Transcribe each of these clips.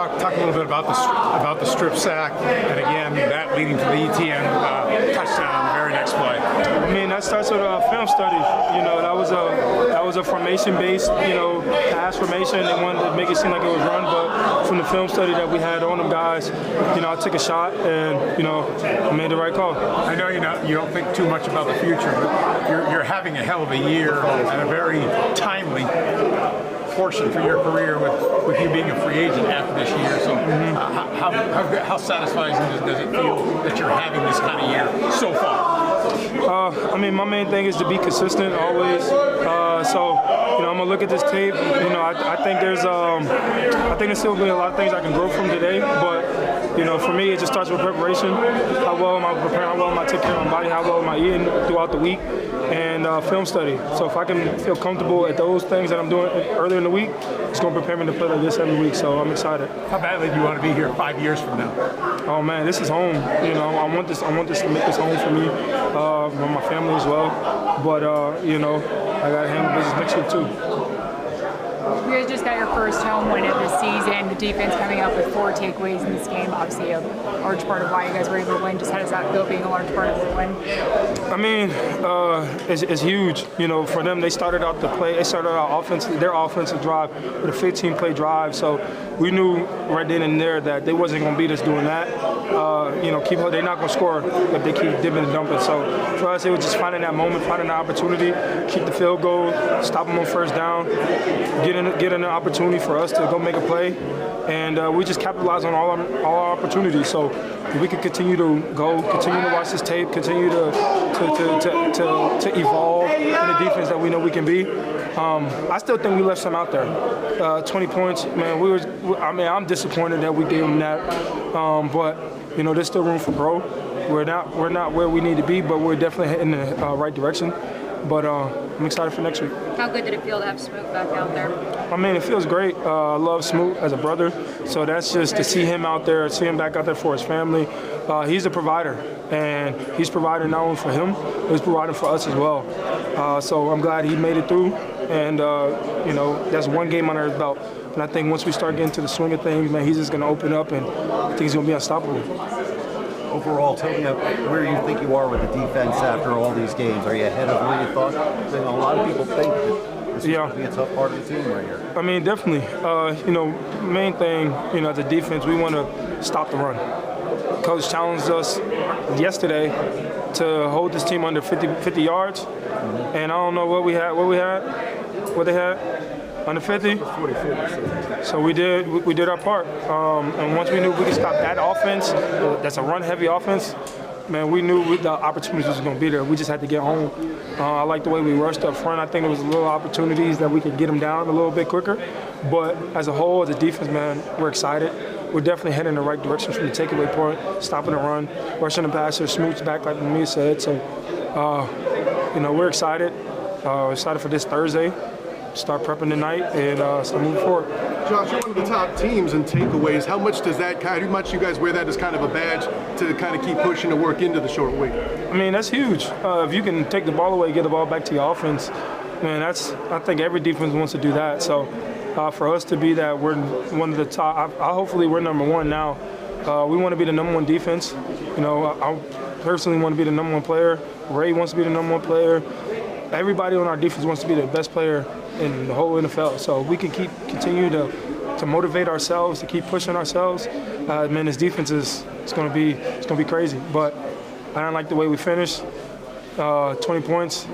talk a little bit about the strip sack, and again that leading to the Etienne touchdown on the very next play. I mean, that starts with a film study. You know, that was a formation-based, pass formation. They wanted to make it seem like it was run, but from the film study that we had on them guys, I took a shot and I made the right call. I know you don't think too much about the future, but you're having a hell of a year and a very timely portion for your career with you being a free agent after this year. So how satisfying does it feel that you're having this kind of year so far? I mean, my main thing is to be consistent always. So I'm gonna look at this tape. I think there's still be a lot of things I can grow from today. But for me, it just starts with preparation. How well am I preparing? How well am I taking care of my body? How well am I eating throughout the week? And film study. So if I can feel comfortable at those things that I'm doing earlier in the week, it's going to prepare me to play like this every week. So I'm excited. How badly do you want to be here 5 years from now? Oh man, this is home. I want this to make this home for me, and my family as well. But I got to handle business next year too. You guys just got your first home win of the season. The defense coming up with 4 takeaways in this game. Obviously, a large part of why you guys were able to win. Just how does that feel, being a large part of the win? I mean, it's huge. For them, they started out their offensive drive with a 15-play drive. So we knew right then and there that they wasn't going to beat us doing that. They're not going to score if they keep dipping and dumping. So for us, it was just finding that moment, finding that opportunity, keep the field goal, stop them on first down, get an opportunity for us to go make a play, and we just capitalize on all our opportunities. So we could continue to continue to watch this tape, continue to evolve in the defense that we know we can be. I still think we left some out there. 20 points, man. I'm disappointed that we gave them that, but there's still room for growth. We're not where we need to be, but we're definitely heading in the right direction. But I'm excited for next week. How good did it feel to have Smoot back out there? I mean, it feels great. I love Smoot as a brother, so that's just to see him out there, see him back out there for his family. He's a provider, and he's providing not only for him, but he's providing for us as well. So I'm glad he made it through, and that's one game under his belt. And I think once we start getting to the swing of things, man, he's just going to open up, and I think he's going to be unstoppable. Overall, tell me where you think you are with the defense after all these games. Are you ahead of where you thought? A lot of people think that this is going to be a tough part of the team right here. I mean, definitely. Main thing, as a defense, we want to stop the run. Coach challenged us yesterday to hold this team under 50 yards, and I don't know what they had. Under 50? So we did our part. And once we knew we could stop that offense, that's a run-heavy offense, man, we knew the opportunities was going to be there. We just had to get home. I like the way we rushed up front. I think there was little opportunities that we could get them down a little bit quicker. But as a whole, as a defense, man, we're excited. We're definitely heading in the right direction from the takeaway point, stopping the run, rushing the passer, Smoot's back like Mia said. So, we're excited. Excited for this Thursday. Start prepping tonight and start moving forward. Josh, you're one of the top teams in takeaways. How much you guys wear that as kind of a badge to kind of keep pushing to work into the short week? I mean, that's huge. If you can take the ball away, get the ball back to your offense, man, I think every defense wants to do that. So for us to be that, we're one of the top. Hopefully we're number one now. We want to be the number one defense. I personally want to be the number one player. Ray wants to be the number one player. Everybody on our defense wants to be the best player in the whole NFL. So we can continue to motivate ourselves, to keep pushing ourselves. Man, this defense is going to be crazy. But I don't like the way we finished. 20 points,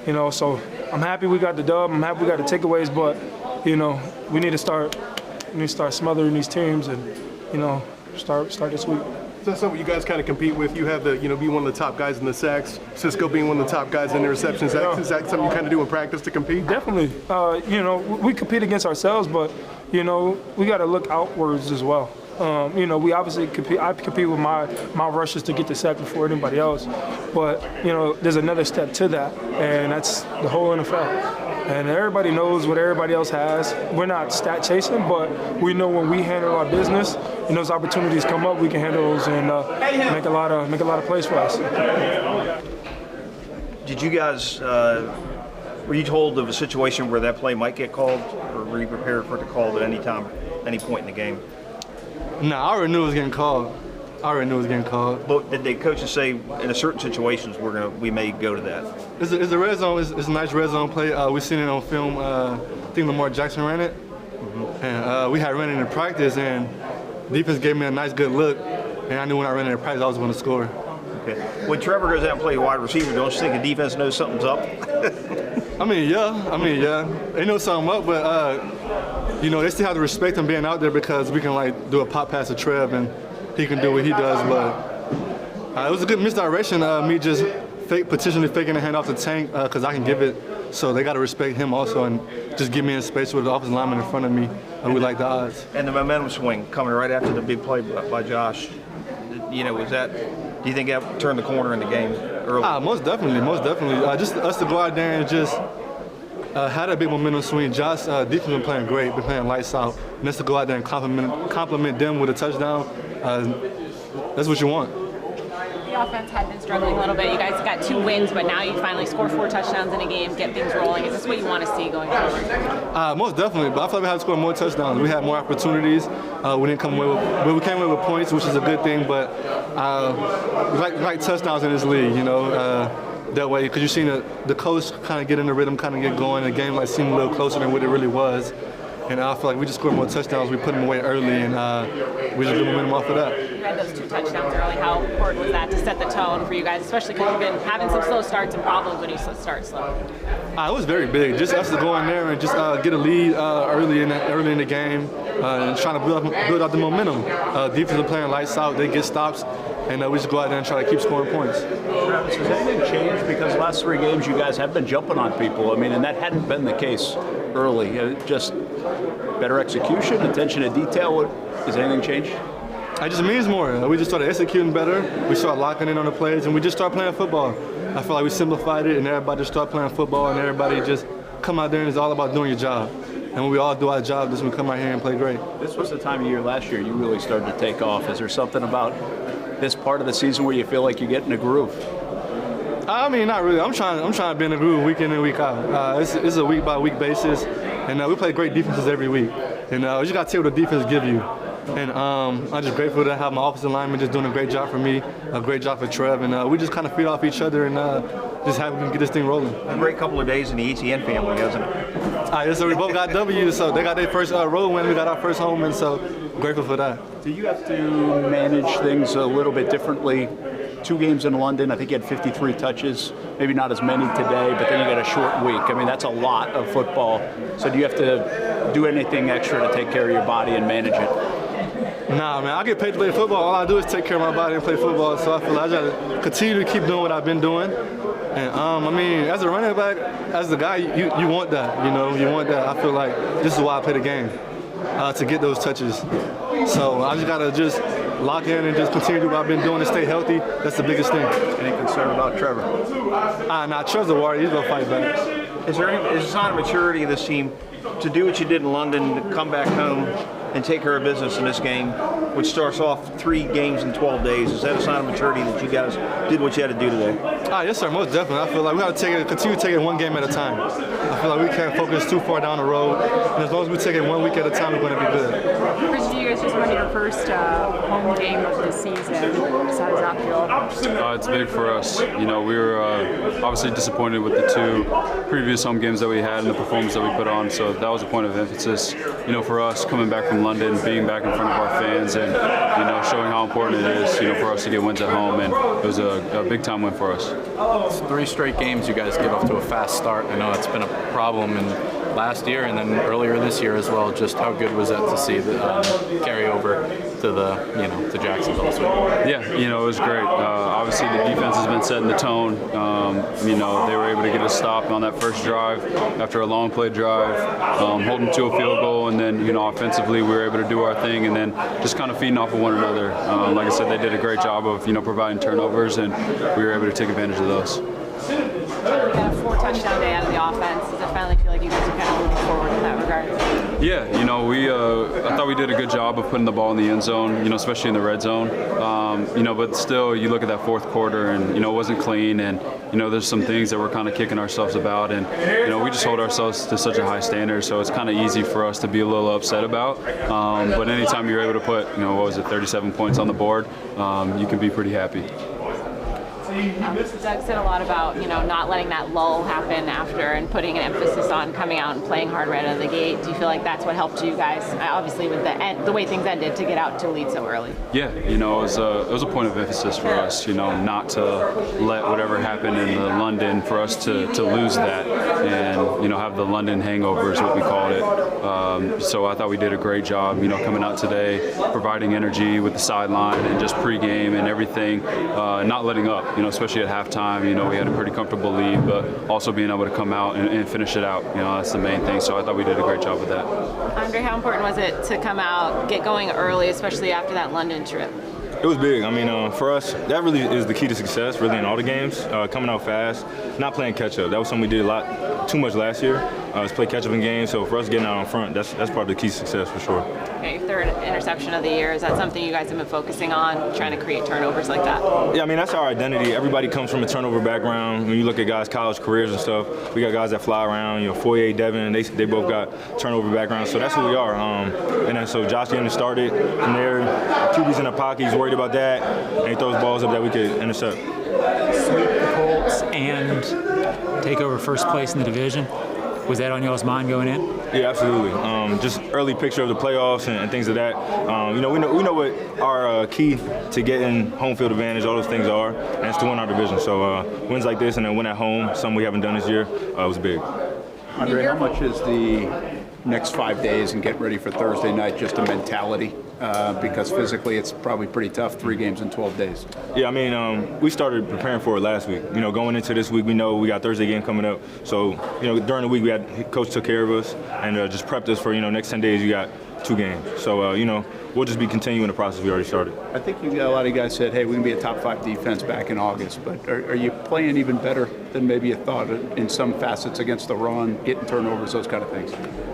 So I'm happy we got the dub. I'm happy we got the takeaways. But we need to start smothering these teams and start this week. Is that something you guys kind of compete with? You have be one of the top guys in the sacks, Cisco being one of the top guys in the receptions. Is that something you kind of do in practice to compete? Definitely. We compete against ourselves, but, we got to look outwards as well. We obviously compete. I compete with my rushes to get the sack before anybody else. But, there's another step to that, and that's the whole NFL. And everybody knows what everybody else has. We're not stat chasing, but we know when we handle our business and those opportunities come up, we can handle those and make a lot of plays for us. Did you guys were you told of a situation where that play might get called, or were you prepared for it to call at any time, any point in the game? Nah, I already knew it was getting called. But did the coaches say in a certain situations we may go to that? It's a red zone. It's a nice red zone play. We've seen it on film. I think Lamar Jackson ran it. And we had ran it in practice, and defense gave me a nice good look. And I knew when I ran it in practice I was going to score. Okay. When Trevor goes out and plays wide receiver, don't you think the defense knows something's up? I mean, yeah. They know something up, but they still have to respect him being out there because we can do a pop pass to Trev and he can do what he does. But it was a good misdirection. Me just potentially faking a hand off the tank because I can give it. So they got to respect him also and just give me in space with the offensive lineman in front of me. We like the odds. And the momentum swing coming right after the big play by Josh. Was that? Do you think that turned the corner in the game early? Most definitely. Just us to go out there and just had a big momentum swing. Josh defense been playing great, been playing lights out. And us to go out there and compliment them with a touchdown. That's what you want. The offense had been struggling a little bit. You guys got 2 wins, but now you finally score 4 touchdowns in a game, get things rolling. Is this what you want to see going forward? Most definitely, but I feel like we had to score more touchdowns. We had more opportunities. We didn't come away we came away with points, which is a good thing. But we like touchdowns in this league, that way, because you've seen the coach kind of get in the rhythm, kind of get going. The game seemed a little closer than what it really was. And I feel like we just scored more touchdowns. We put them away early, and we just get momentum off of that. You had those 2 touchdowns early. How important was that to set the tone for you guys, especially because you've been having some slow starts and problems when you start slow? It was very big. Just us to go in there and just get a lead early in the game and trying to build up the momentum. Defense are playing lights out. They get stops. And we just go out there and try to keep scoring points. Travis, has anything changed? Because the last 3 games you guys have been jumping on people. I mean, and that hadn't been the case early. Just better execution, attention to detail. Has anything changed? It just means more. We just started executing better. We started locking in on the plays, and we just started playing football. I feel like we simplified it, and everybody just started playing football, and everybody just come out there and it's all about doing your job. And when we all do our job, this we come out here and play great. This was the time of year last year you really started to take off. Is there something about this part of the season where you feel like you get in a groove? I mean, not really. I'm trying to be in a groove week in and week out. It's a week by week basis, and we play great defenses every week. And you just got to take what the defense give you. And I'm just grateful to have my offensive lineman just doing a great job for me, a great job for Trev, and we just kind of feed off each other and just have them get this thing rolling. A great couple of days in the Etienne family, hasn't it? Yes, so we both got W's, so they got their first road win, we got our first home win, so grateful for that. Do you have to manage things a little bit differently? 2 games in London, I think you had 53 touches, maybe not as many today, but then you got a short week. I mean, that's a lot of football. So do you have to do anything extra to take care of your body and manage it? Nah, man, I get paid to play football. All I do is take care of my body and play football. So I feel like I gotta continue to keep doing what I've been doing. And I mean, as a running back, as the guy, you want that, you want that. I feel like this is why I play the game, to get those touches. So I just gotta just lock in and just continue to do what I've been doing and stay healthy. That's the biggest thing. Any concern about Trevor? Nah, Trevor's a warrior. He's gonna fight back. Is there a sign of maturity of this team to do what you did in London, to come back home and take care of business in this game, which starts off 3 games in 12 days? Is that a sign of maturity that you guys did what you had to do today? Yes, sir, most definitely. I feel like we got to continue to take it 1 game at a time. I feel like we can't focus too far down the road, and as long as we take it 1 week at a time, we're going to be good. Chris, you guys just won your first home game of the season. So how does that feel? It's big for us. We were obviously disappointed with the 2 previous home games that we had and the performance that we put on, so that was a point of emphasis, for us coming back from London, being back in front of our fans, and showing how important it is, for us to get wins at home, and it was a big time win for us. It's 3 straight games you guys get off to a fast start. I know it's been a problem in last year and then earlier this year as well. Just how good was that to see the carry over to the to Jacksonville this week? Yeah, it was great. Obviously the defense has been setting the tone. They were able to get a stop on that first drive after a long play drive, holding to a field goal, and then offensively we were able to do our thing, and then just kind of feeding off of one another. Like I said, they did a great job of providing turnovers, and we were able to take advantage of those. You got a 4 touchdown day out of the offense. Does it finally feel like you guys are kind of moving forward in that regard? Yeah, I thought we did a good job of putting the ball in the end zone, especially in the red zone. But still, you look at that fourth quarter and, it wasn't clean, and, there's some things that we're kind of kicking ourselves about, and, we just hold ourselves to such a high standard, so it's kind of easy for us to be a little upset about. But anytime you're able to put, 37 points on the board, you can be pretty happy. Doug said a lot about, not letting that lull happen after and putting an emphasis on coming out and playing hard right out of the gate. Do you feel like that's what helped you guys, obviously with the way things ended, to get out to lead so early? Yeah, it was a point of emphasis for us, not to let whatever happened in London for us to lose that and, have the London hangover is what we called it. So I thought we did a great job, coming out today, providing energy with the sideline and just pregame and everything, not letting up. Especially at halftime, we had a pretty comfortable lead, but also being able to come out and finish it out, that's the main thing. So I thought we did a great job with that. Andre, how important was it to come out, get going early, especially after that London trip? It was big. For us, that really is the key to success, really, in all the games. Coming out fast, not playing catch-up. That was something we did too much last year. Is play catch-up in games. So for us getting out on front, that's part of the key to success for sure. Okay, your third interception of the year. Is that something you guys have been focusing on, trying to create turnovers like that? Yeah, that's our identity. Everybody comes from a turnover background. When you look at guys' college careers and stuff, we got guys that fly around. Foye, Devin, they both got turnover backgrounds. So that's who we are. And then so Josh Allen started from there. QB's in the pocket. He's worried about that, and he throws balls up that we could intercept. Sweep the Colts and take over first place in the division. Was that on y'all's mind going in? Yeah, absolutely. Just early picture of the playoffs and things of that. We know what our key to getting home field advantage, all those things are, and it's to win our division. So wins like this and then win at home, something we haven't done this year, was big. Andre, how much is the next 5 days and getting ready for Thursday night just a mentality? Because physically it's probably pretty tough, 3 games in 12 days. Yeah, we started preparing for it last week. Going into this week, we know we got Thursday game coming up. So, during the week, coach took care of us and just prepped us for, next 10 days you got 2 games. So, we'll just be continuing the process we already started. I think a lot of guys said, hey, we can be a top 5 defense back in August, but are you playing even better than maybe you thought in some facets against the run, getting turnovers, those kind of things?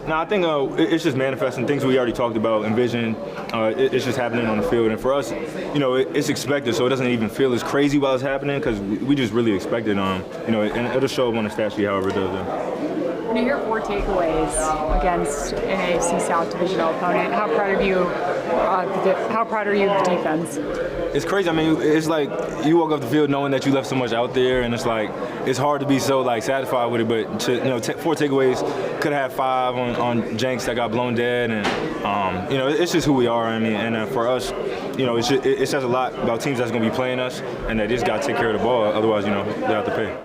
No, I think it's just manifesting things we already talked about, envision. It's just happening on the field. And for us, it's expected, so it doesn't even feel as crazy while it's happening because we just really expect it. And it'll show up on the stat sheet however it does. When you hear 4 takeaways against an AFC South divisional opponent, how proud are you? How proud are you of the defense? It's crazy. It's like you walk off the field knowing that you left so much out there, and it's like it's hard to be so satisfied with it. But 4 takeaways, could have had 5 on Jenks that got blown dead, and it's just who we are. And for us, it says a lot about teams that's going to be playing us, and they just got to take care of the ball. Otherwise, they have to pay.